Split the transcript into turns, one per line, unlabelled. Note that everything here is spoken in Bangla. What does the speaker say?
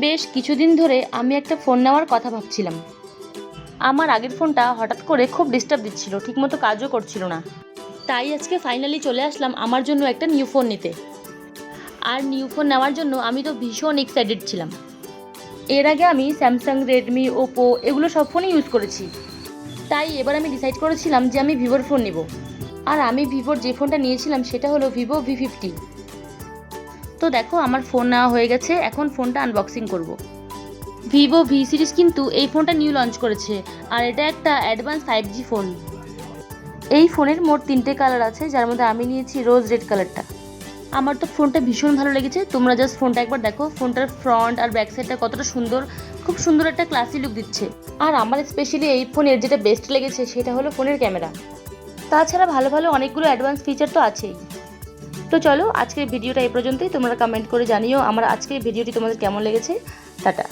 বেশ কিছুদিন ধরে আমি একটা ফোন নেওয়ার কথা ভাবছিলাম। আমার আগের ফোনটা হঠাৎ করে খুব ডিস্টার্ব দিচ্ছিল, ঠিকমতো কাজও করছিল না। তাই আজকে ফাইনালি চলে আসলাম আমার জন্য একটা নিউ ফোন নিতে। আর নিউ ফোন নেওয়ার জন্য আমি তো ভীষণ এক্সাইটেড ছিলাম। এর আগে আমি স্যামসাং, রেডমি, ওপো এগুলো সব ফোনই ইউজ করেছি। তাই এবার আমি ডিসাইড করেছিলাম যে আমি ভিভোর ফোন নেব। আর আমি ভিভোর যে ফোনটা নিয়েছিলাম সেটা হলো ভিভো V50। তো দেখো আমার ফোন নেওয়া হয়ে গেছে, এখন ফোনটা আনবক্সিং করব। ভিভো ভি সিরিজ কিন্তু এই ফোনটা নিউ লঞ্চ করেছে, আর এটা একটা অ্যাডভান্স 5G ফোন। এই ফোনের মোট 3টে কালার আছে, যার মধ্যে আমি নিয়েছি রোজ রেড কালারটা। আমার তো ফোনটা ভীষণ ভালো লেগেছে, তোমরা জাস্ট ফোনটা একবার দেখো, ফোনটার ফ্রন্ট আর ব্যাক সাইডটা কতটা সুন্দর, খুব সুন্দর একটা ক্লাসি লুক দিচ্ছে। আর আমার স্পেশালি এই ফোনের যেটা বেস্ট লেগেছে সেটা হলো ফোনের ক্যামেরা। তাছাড়া ভালো ভালো অনেকগুলো অ্যাডভান্স ফিচার তো আছেই। তো চলো আজকের ভিডিওটা এই পর্যন্তই, তোমরা কমেন্ট করে জানিও আমার আজকের ভিডিওটি তোমাদের কেমন লেগেছে। টাটা।